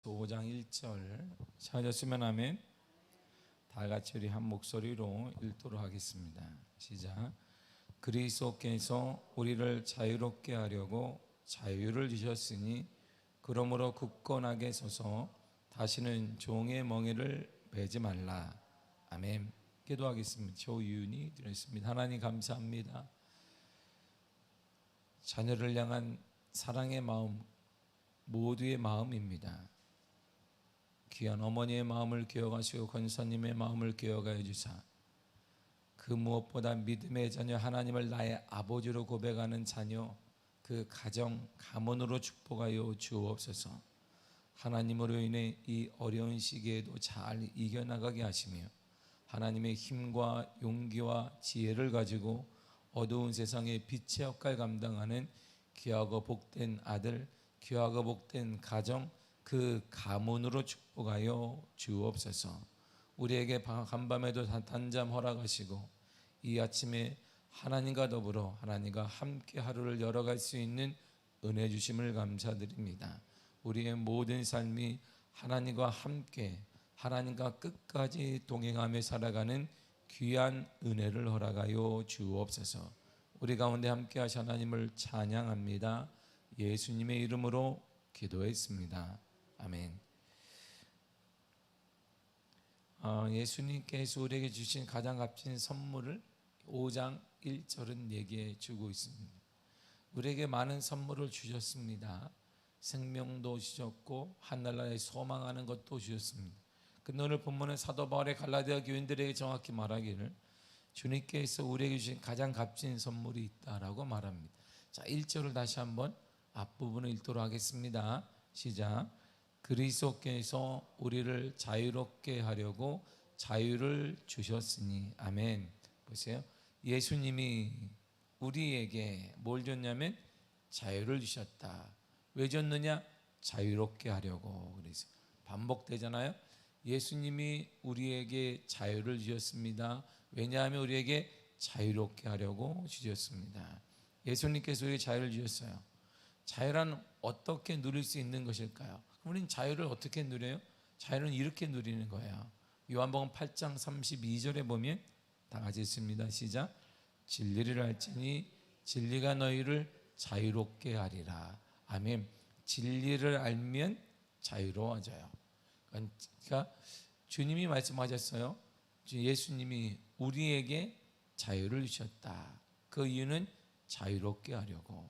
5장 1절 찾았으면 하면 다 같이 우리 한 목소리로 읽도록 하겠습니다. 시작. 그리스도께서 우리를 자유롭게 하려고 자유를 주셨으니 그러므로 굳건하게 서서 다시는 종의 멍에를 매지 말라. 아멘. 기도하겠습니다. 조윤이 드렸습니다. 하나님 감사합니다. 자녀를 향한 사랑의 마음 모두의 마음입니다. 귀한 어머니의 마음을 기억하시고 권사님의 마음을 기억하여 주사 그 무엇보다 믿음의 자녀 하나님을 나의 아버지로 고백하는 자녀 그 가정 가문으로 축복하여 주옵소서. 하나님으로 인해 이 어려운 시기에도 잘 이겨나가게 하시며 하나님의 힘과 용기와 지혜를 가지고 어두운 세상의 빛의 역할 감당하는 귀하고 복된 아들 귀하고 복된 가정 그 가문으로 축복하여 주옵소서. 우리에게 간밤에도 단잠 허락하시고 이 아침에 하나님과 더불어 하나님과 함께 하루를 열어갈 수 있는 은혜 주심을 감사드립니다. 우리의 모든 삶이 하나님과 함께 하나님과 끝까지 동행하며 살아가는 귀한 은혜를 허락하여 주옵소서. 우리 가운데 함께 하신 하나님을 찬양합니다. 예수님의 이름으로 기도했습니다. 아멘. 예수님께서 우리에게 주신 가장 값진 선물을 5장 1절은 얘기해 주고 있습니다. 우리에게 많은 선물을 주셨습니다. 생명도 주셨고 하늘나라에 소망하는 것도 주셨습니다. 근데 오늘 본문은 사도 바울의 갈라디아 교인들에게 정확히 말하기를 주님께서 우리에게 주신 가장 값진 선물이 있다라고 말합니다. 자, 1절을 다시 한번 앞부분을 읽도록 하겠습니다. 시작. 그리스도께서 우리를 자유롭게 하려고 자유를 주셨으니. 아멘. 보세요. 예수님이 우리에게 뭘 줬냐면 자유를 주셨다. 왜 줬느냐? 자유롭게 하려고. 그래서 반복되잖아요. 예수님이 우리에게 자유를 주셨습니다. 왜냐하면 우리에게 자유롭게 하려고 주셨습니다. 예수님께서 우리에게 자유를 주셨어요. 자유란 어떻게 누릴 수 있는 것일까요? 우리는 자유를 어떻게 누려요? 자유는 이렇게 누리는 거예요. 요한복음 8장 32절에 보면 다 같이 읽습니다. 시작. 진리를 알지니 진리가 너희를 자유롭게 하리라. 아멘. 진리를 알면 자유로워져요. 그러니까 주님이 말씀하셨어요. 예수님이 우리에게 자유를 주셨다. 그 이유는 자유롭게 하려고.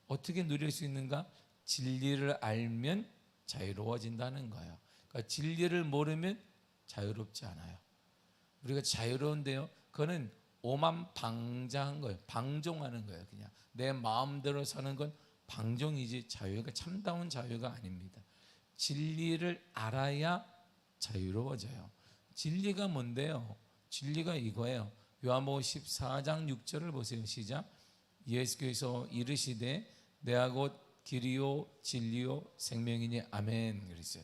어떻게 누릴 수 있는가? 진리를 알면 자유로워진다는 거예요. 그러니까 진리를 모르면 자유롭지 않아요. 우리가 자유로운데요, 그거는 오만방자한 거예요. 방종하는 거예요. 그냥 내 마음대로 사는 건 방종이지 자유가 참다운 자유가 아닙니다. 진리를 알아야 자유로워져요. 진리가 뭔데요? 진리가 이거예요. 요한복음 14장 6절을 보세요. 시작. 예수께서 이르시되 내가 곧 길이요 진리요 생명이니. 아멘. 그랬어요.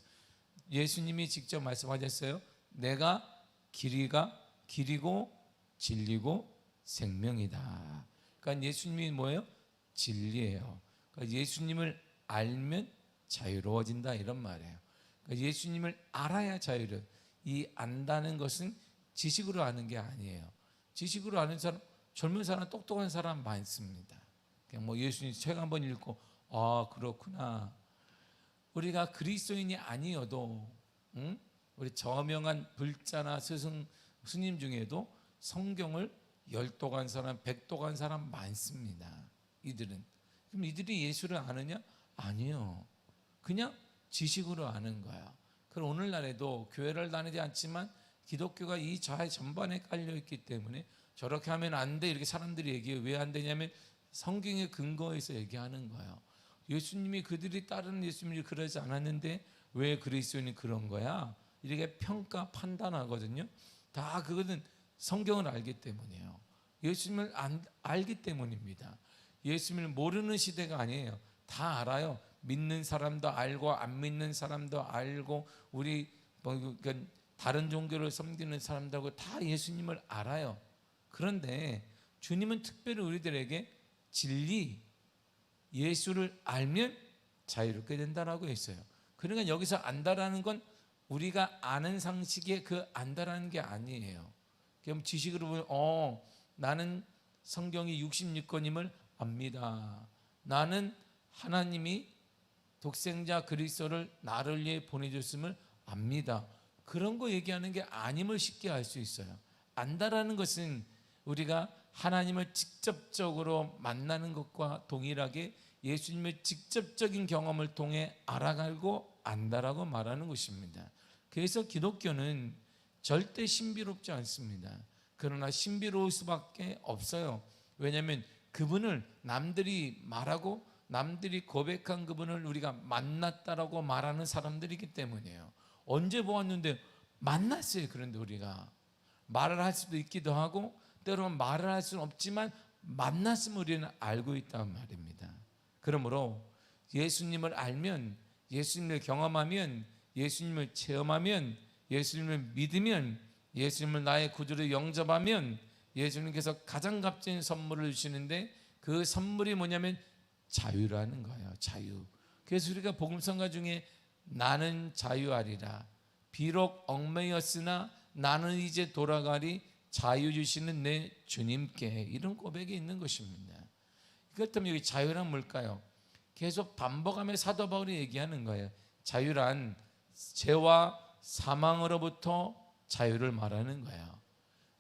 예수님이 직접 말씀하셨어요. 내가 길이고 진리고 생명이다. 그러니까 예수님이 뭐예요? 진리예요. 그러니까 예수님을 알면 자유로워진다 이런 말이에요. 그러니까 예수님을 알아야 자유로워. 이 안다는 것은 지식으로 아는 게 아니에요. 지식으로 아는 사람, 젊은 사람, 똑똑한 사람 많습니다. 그냥 뭐 예수님 책 한번 읽고 아 그렇구나. 우리가 그리스도인이 아니어도 우리 저명한 불자나 스님 중에도 성경을 10도 간 사람, 100도 간 사람 많습니다. 이들은. 그럼 이들이 예수를 아느냐? 아니요. 그냥 지식으로 아는 거야. 그럼 오늘날에도 교회를 다니지 않지만 기독교가 이 자해 전반에 깔려있기 때문에 저렇게 하면 안 돼 이렇게 사람들이 얘기해요. 왜 안 되냐면 성경의 근거에서 얘기하는 거예요. 예수님이 그들이 따르는 예수님이 그러지 않았는데 왜 그리스도인이 그런 거야? 이렇게 평가 판단하거든요. 다 그거는 성경을 알기 때문이에요. 예수님을 알기 때문입니다. 예수님을 모르는 시대가 아니에요. 다 알아요. 믿는 사람도 알고 안 믿는 사람도 알고 우리 다른 종교를 섬기는 사람들하고 다 예수님을 알아요. 그런데 주님은 특별히 우리들에게 진리, 예수를 알면 자유롭게 된다라고 했어요. 그러니까 여기서 안다라는 건 우리가 아는 상식의 그 안다라는 게 아니에요. 그럼 지식으로 보면 나는 성경이 66권임을 압니다. 나는 하나님이 독생자 그리스도를 나를 위해 보내줬음을 압니다. 그런 거 얘기하는 게 아님을 쉽게 알 수 있어요. 안다라는 것은 우리가 하나님을 직접적으로 만나는 것과 동일하게 예수님의 직접적인 경험을 통해 알아가고 안다라고 말하는 것입니다. 그래서 기독교는 절대 신비롭지 않습니다. 그러나 신비로울 수밖에 없어요. 왜냐하면 그분을 남들이 말하고 남들이 고백한 그분을 우리가 만났다라고 말하는 사람들이기 때문이에요. 언제 보았는데 만났어요. 그런데 우리가 말을 할 수도 있기도 하고 때로는 말을 할 수는 없지만 만났으면 우리는 알고 있단 말입니다. 그러므로 예수님을 알면, 예수님을 경험하면, 예수님을 체험하면, 예수님을 믿으면, 예수님을 나의 구주로 영접하면 예수님께서 가장 값진 선물을 주시는데 그 선물이 뭐냐면 자유라는 거예요. 자유. 그래서 우리가 복음성가 중에 나는 자유하리라, 비록 얽매였으나 나는 이제 돌아가리, 자유 주시는 내 주님께, 이런 고백이 있는 것입니다. 그렇다면 여기 자유란 뭘까요? 계속 반복하며 사도 바울이 얘기하는 거예요. 자유란 죄와 사망으로부터 자유를 말하는 거예요.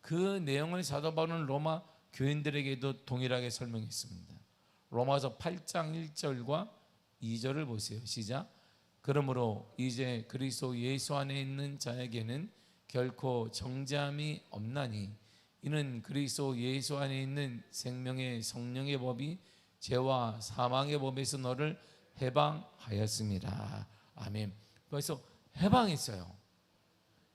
그 내용을 사도 바울은 로마 교인들에게도 동일하게 설명했습니다. 로마서 8장 1절과 2절을 보세요. 시작. 그러므로 이제 그리스도 예수 안에 있는 자에게는 결코 정죄함이 없나니 이는 그리스도 예수 안에 있는 생명의 성령의 법이 죄와 사망의 법에서 너를 해방하였습니다. 아멘. 그래서 해방했어요.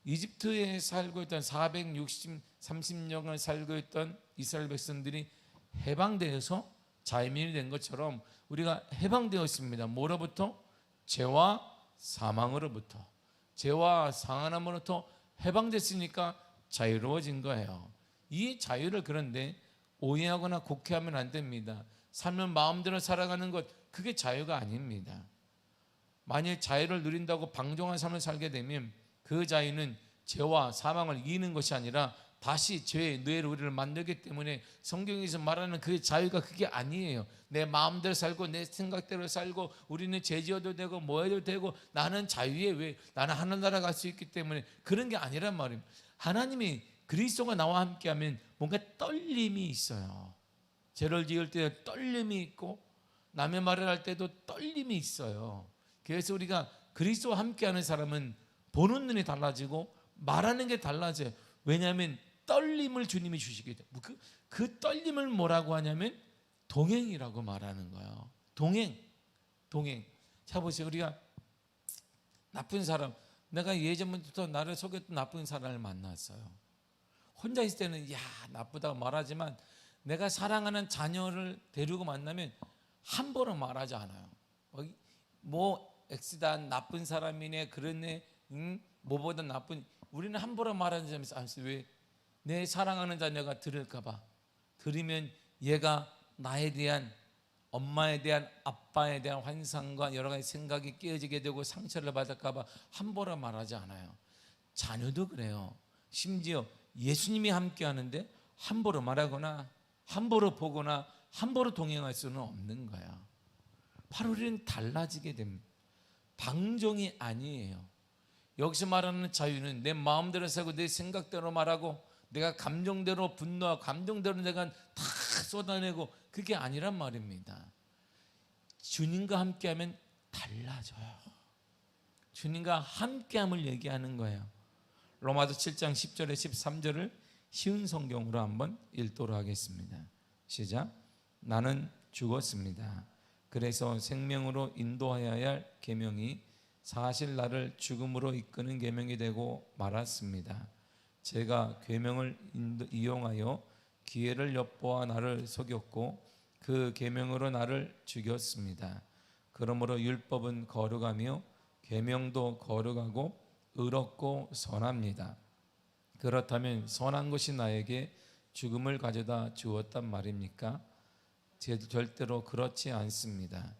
이집트에 살고 있던 430년을 살고 있던 이스라엘 백성들이 해방되어서 자유민이 된 것처럼 우리가 해방되었습니다. 뭐로부터? 죄와 사망으로부터. 죄와 상한함으로부터 해방됐으니까 자유로워진 거예요. 이 자유를 그런데 오해하거나 곡해하면 안 됩니다. 삶을 마음대로 살아가는 것, 그게 자유가 아닙니다. 만일 자유를 누린다고 방종한 삶을 살게 되면 그 자유는 죄와 사망을 이기는 것이 아니라 다시 죄의 뇌로 우리를 만들기 때문에 성경에서 말하는 그 자유가 그게 아니에요. 내 마음대로 살고 내 생각대로 살고 우리는 죄 지어도 되고 뭐 해도 되고 나는 자유에, 왜? 나는 하늘나라 갈 수 있기 때문에, 그런 게 아니란 말입니다. 하나님이 그리스도가 나와 함께하면 뭔가 떨림이 있어요. 죄를 지을 때 떨림이 있고 남의 말을 할 때도 떨림이 있어요. 그래서 우리가 그리스도와 함께하는 사람은 보는 눈이 달라지고 말하는 게 달라져요. 왜냐하면 떨림을 주님이 주시게 돼요. 그 떨림을 뭐라고 하냐면 동행이라고 말하는 거예요. 동행. 자 보세요. 우리가 나쁜 사람, 내가 예전부터 나를 속였던 나쁜 사람을 만났어요. 혼자 있을 때는 야 나쁘다고 말하지만 내가 사랑하는 자녀를 데리고 만나면 함부로 말하지 않아요. 뭐 X다, 나쁜 사람이네, 그러네, 뭐보다 나쁜, 우리는 함부로 말하는 점이 있어요. 왜? 내 사랑하는 자녀가 들을까 봐. 들으면 얘가 나에 대한, 엄마에 대한, 아빠에 대한 환상과 여러 가지 생각이 깨어지게 되고 상처를 받을까 봐 함부로 말하지 않아요. 자녀도 그래요. 심지어 예수님이 함께 하는데 함부로 말하거나 함부로 보거나 함부로 동행할 수는 없는 거야. 바로 우리는 달라지게 됩니다. 방종이 아니에요. 여기서 말하는 자유는 내 마음대로 살고 내 생각대로 말하고 내가 감정대로 분노하고 감정대로 내가 다 쏟아내고, 그게 아니란 말입니다. 주님과 함께하면 달라져요. 주님과 함께함을 얘기하는 거예요. 로마서 7장 10절에 13절을 쉬운 성경으로 한번 읽도록 하겠습니다. 시작. 나는 죽었습니다. 그래서 생명으로 인도하여야 할 계명이 사실 나를 죽음으로 이끄는 계명이 되고 말았습니다. 제가 계명을 이용하여 기회를 엿보아 나를 속였고 그 계명으로 나를 죽였습니다. 그러므로 율법은 거룩하며 계명도 거룩하고 의롭고 선합니다. 그렇다면 선한 것이 나에게 죽음을 가져다 주었단 말입니까? 절대로 그렇지 않습니다.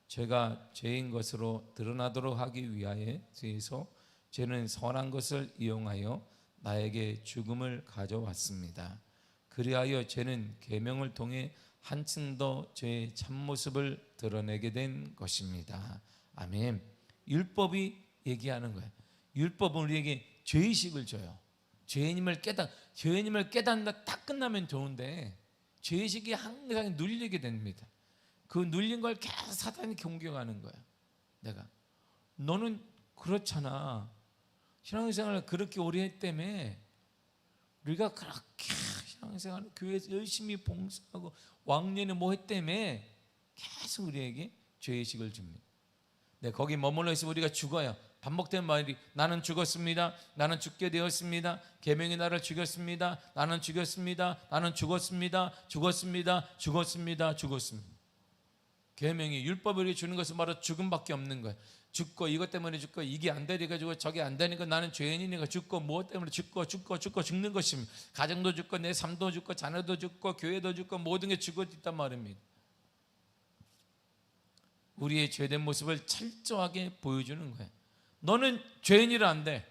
죄가 죄인 것으로 드러나도록 하기 위해서 죄는 선한 것을 이용하여 나에게 죽음을 가져왔습니다. 그리하여 죄는 계명을 통해 한층 더 죄의 참모습을 드러내게 된 것입니다. 아멘. 율법이 얘기하는 거예요. 율법은 우리에게 죄의식을 줘요. 죄인임을 깨닫는다 딱 끝나면 좋은데 죄의식이 항상 눌리게 됩니다. 그 눌린 걸 계속 사탄이 공격하는 거야. 내가 너는 그렇잖아. 신앙생활을 그렇게 오래 했다며. 우리가 그렇게 신앙생활을 교회에서 열심히 봉사하고 왕년에 뭐 했다며 계속 우리에게 죄의식을 줍니다. 네, 거기 머물러 있으면 우리가 죽어요. 반복된 말이 나는 죽었습니다. 나는 죽게 되었습니다. 계명이 나를 죽였습니다. 나는 죽였습니다. 나는 죽었습니다. 죽었습니다. 계명이 율법을 주는 것은 바로 죽음밖에 없는 거예요. 죽고 이것 때문에 죽고 이게 안 되니까 죽고 저게 안 되니까 나는 죄인이니까 죽고 무엇 때문에 죽고 죽는 것입니다. 가정도 죽고 내 삶도 죽고 자녀도 죽고 교회도 죽고 모든 게 죽어 있단 말입니다. 우리의 죄된 모습을 철저하게 보여주는 거예요. 너는 죄인이라 안 돼.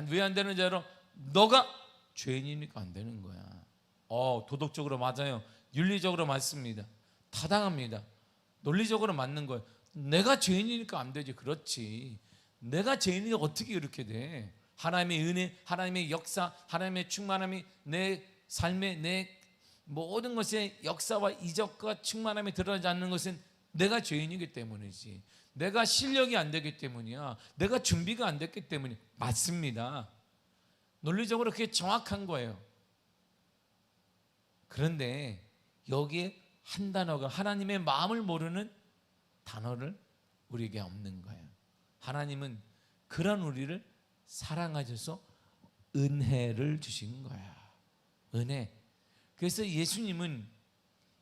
왜 안 되는지 알아? 너가 죄인이니까 안 되는 거야. 도덕적으로 맞아요. 윤리적으로 맞습니다. 타당합니다. 논리적으로 맞는 거예요. 내가 죄인이니까 안 되지. 그렇지. 내가 죄인이니까 어떻게 이렇게 돼? 하나님의 은혜, 하나님의 역사, 하나님의 충만함이 내 삶에 내 모든 것의 역사와 이적과 충만함이 드러나지 않는 것은 내가 죄인이기 때문이지. 내가 실력이 안 되기 때문이야. 내가 준비가 안 됐기 때문이 맞습니다. 논리적으로 그게 정확한 거예요. 그런데 여기에 한 단어가 하나님의 마음을 모르는 단어를 우리에게 없는 거예요. 하나님은 그런 우리를 사랑하셔서 은혜를 주신 거야. 은혜. 그래서 예수님은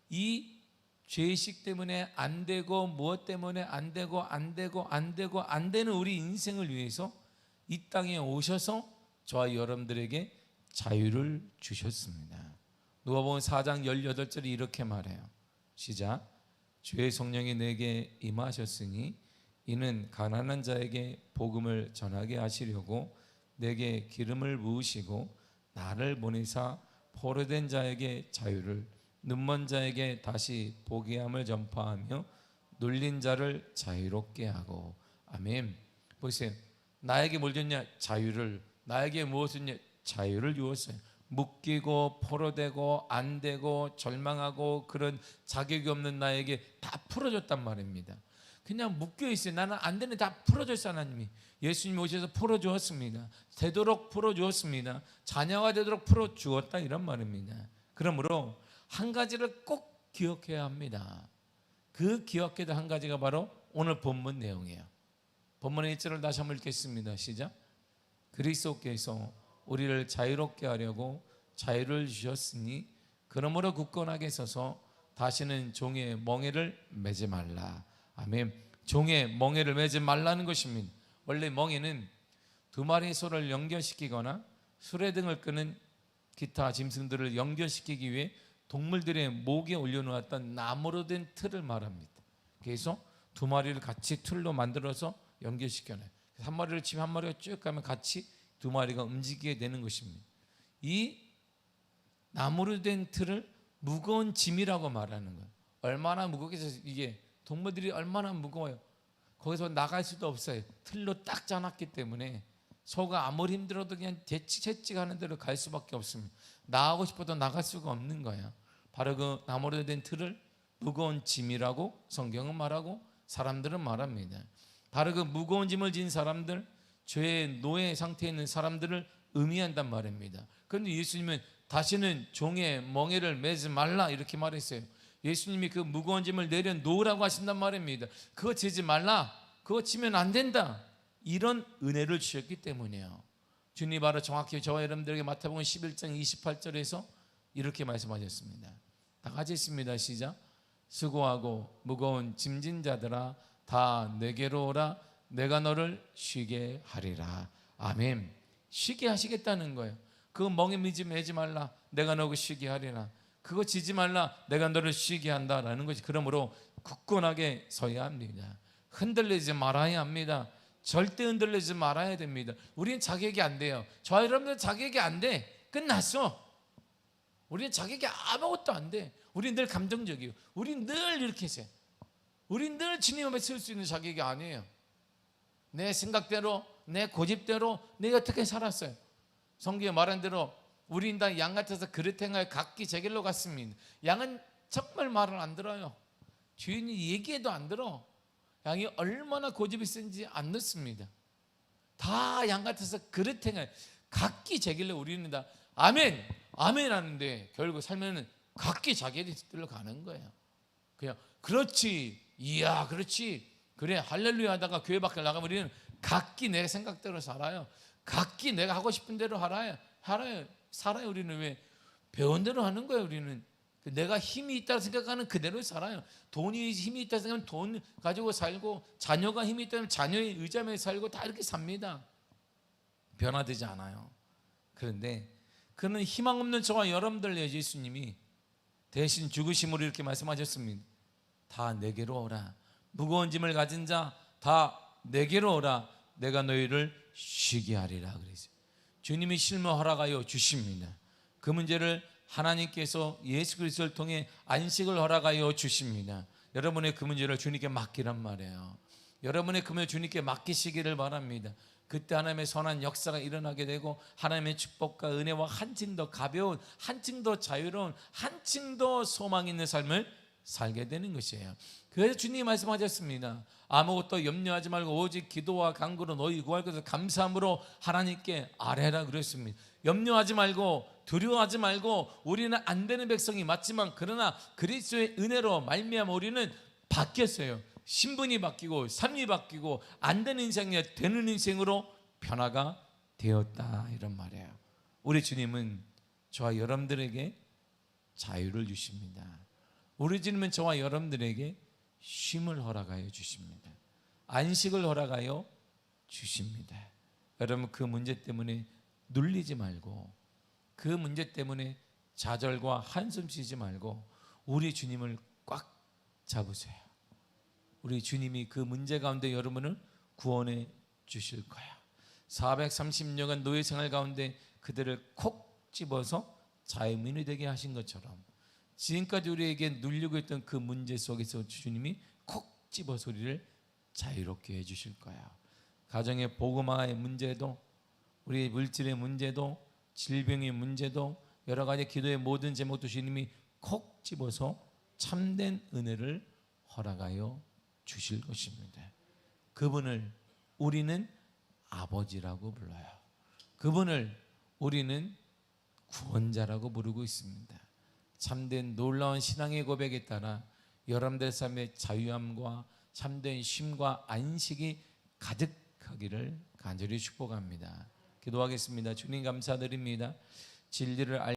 이 죄의식 때문에 안 되고 무엇 때문에 안 되는 우리 인생을 위해서 이 땅에 오셔서 저와 여러분들에게 자유를 주셨습니다. 누가복음 4장 18절이 이렇게 말해요. 시작. 주의 성령이 내게 임하셨으니 이는 가난한 자에게 복음을 전하게 하시려고 내게 기름을 부으시고 나를 보내사 포로된 자에게 자유를 눈먼 자에게 다시 보게 함을 전파하며 눌린 자를 자유롭게 하고. 아멘. 보세요. 나에게 뭘 줬냐? 자유를. 나에게 무엇을 줬냐? 자유를 주었어요. 묶이고 포로되고 안 되고 절망하고 그런 자격이 없는 나에게 다 풀어줬단 말입니다. 그냥 묶여있어요. 나는 안 되는 다 풀어줬어요. 하나님이 예수님이 오셔서 풀어주었습니다. 되도록 풀어주었습니다. 자녀가 되도록 풀어주었다 이런 말입니다. 그러므로 한 가지를 꼭 기억해야 합니다. 그 기억해야 될 한 가지가 바로 오늘 본문 내용이에요. 본문의 1절을 다시 한번 읽겠습니다. 시작. 그리스도께서 우리를 자유롭게 하려고 자유를 주셨으니 그러므로 굳건하게 서서 다시는 종의 멍에를 매지 말라. 아멘. 종의 멍에를 매지 말라는 것입니다. 원래 멍에는 두 마리의 소를 연결시키거나 수레등을 끄는 기타 짐승들을 연결시키기 위해 동물들의 목에 올려놓았던 나무로 된 틀을 말합니다. 그래서 두 마리를 같이 틀로 만들어서 연결시켜놔요. 한 마리를 치면 한 마리가 쭉 가면 같이 두 마리가 움직이게 되는 것입니다. 이 나무로 된 틀을 무거운 짐이라고 말하는 거예요. 얼마나 무겁겠어요. 이게 동물들이 얼마나 무거워요. 거기서 나갈 수도 없어요. 틀로 딱 짜놨기 때문에 소가 아무리 힘들어도 그냥 채찍하는 대로 갈 수밖에 없습니다. 나가고 싶어도 나갈 수가 없는 거야. 바로 그 나무로 된 틀을 무거운 짐이라고 성경은 말하고 사람들은 말합니다. 바로 그 무거운 짐을 진 사람들, 죄의 노예 상태에 있는 사람들을 의미한단 말입니다. 그런데 예수님은 다시는 종의 멍에를 매지 말라 이렇게 말했어요. 예수님이 그 무거운 짐을 내려놓으라고 하신단 말입니다. 그거 지지 말라, 그거 지면 안 된다, 이런 은혜를 주셨기 때문이에요. 주님이 바로 정확히 저와 여러분들에게 마태복음 11장 28절에서 이렇게 말씀하셨습니다. 다 같이 있습니다. 시작. 수고하고 무거운 짐진 자들아 다 내게로 오라, 내가 너를 쉬게 하리라. 아멘. 쉬게 하시겠다는 거예요. 그거 멍에 매지 말라, 내가 너를 쉬게 하리라. 그거 지지 말라, 내가 너를 쉬게 한다라는 것이. 그러므로 굳건하게 서야 합니다. 흔들리지 말아야 합니다. 절대 흔들리지 말아야 됩니다. 우리는 자격이 안 돼요. 저와 여러분들 자격이 안 돼. 끝났어. 우리는 자격이 아무것도 안 돼. 우리는 늘 감정적이에요. 우리는 늘 이렇게 해서 우리는 늘 주님 앞에 설 수 있는 자격이 아니에요. 내 생각대로, 내 고집대로 내가 어떻게 살았어요. 성경에 말한 대로 우리는 다 양 같아서 그릇 행하여 각기 제 길로 갔습니다. 양은 정말 말을 안 들어요. 주인이 얘기해도 안 들어. 양이 얼마나 고집이 센지 안 듣습니다. 다 양 같아서 그릇 행하여 각기 제 길로 우리는 다 아멘 아멘 하는데 결국 살면은 각기 자기 길로 가는 거예요. 그냥 그렇지, 이야 그렇지, 그래 할렐루야 하다가 교회 밖에 나가면 우리는 각기 내 생각대로 살아요. 각기 내가 하고 싶은 대로 살아요. 우리는 왜 배운 대로 하는 거예요. 우리는 내가 힘이 있다고 생각하는 그대로 살아요. 돈이 힘이 있다고 생각하면 돈 가지고 살고, 자녀가 힘이 있다면 자녀의 의지하며 살고, 다 이렇게 삽니다. 변화되지 않아요. 그런데 그는 희망 없는 저와 여러분들 위해 예수님이 대신 죽으심으로 이렇게 말씀하셨습니다. 다 내게로 오라. 무거운 짐을 가진 자 다 내게로 오라. 내가 너희를 쉬게 하리라 그랬어요. 주님이 쉼을 허락하여 주십니다. 그 문제를 하나님께서 예수 그리스도를 통해 안식을 허락하여 주십니다. 여러분의 그 문제를 주님께 맡기란 말이에요. 여러분의 그 문제를 주님께 맡기시기를 바랍니다. 그때 하나님의 선한 역사가 일어나게 되고 하나님의 축복과 은혜와 한층 더 가벼운, 한층 더 자유로운, 한층 더 소망 있는 삶을 살게 되는 것이에요. 그래서 주님이 말씀하셨습니다. 아무것도 염려하지 말고 오직 기도와 간구로 너희 구할 것을 감사함으로 하나님께 아뢰라 그랬습니다. 염려하지 말고 두려워하지 말고, 우리는 안 되는 백성이 맞지만 그러나 그리스도의 은혜로 말미암아 우리는 바뀌었어요. 신분이 바뀌고 삶이 바뀌고 안 되는 인생이 되는 인생으로 변화가 되었다, 이런 말이에요. 우리 주님은 저와 여러분들에게 자유를 주십니다. 우리 주님은 저와 여러분들에게 쉼을 허락하여 주십니다. 안식을 허락하여 주십니다. 여러분 그 문제 때문에 눌리지 말고, 그 문제 때문에 좌절과 한숨 쉬지 말고 우리 주님을 꽉 잡으세요. 우리 주님이 그 문제 가운데 여러분을 구원해 주실 거야. 430년간 노예 생활 가운데 그들을 콕 집어서 자유민이 되게 하신 것처럼 지금까지 우리에게 눌리고 있던 그 문제 속에서 주님이 콕 집어서 우리를 자유롭게 해 주실 거야. 가정의 복음화의 문제도, 우리의 물질의 문제도, 질병의 문제도, 여러 가지 기도의 모든 제목도 주님이 콕 집어서 참된 은혜를 허락하여 주실 것입니다. 그분을 우리는 아버지라고 불러요. 그분을 우리는 구원자라고 부르고 있습니다. 참된 놀라운 신앙의 고백에 따라 여러분들 삶의 자유함과 참된 쉼과 안식이 가득하기를 간절히 축복합니다. 기도하겠습니다. 주님 감사드립니다. 진리를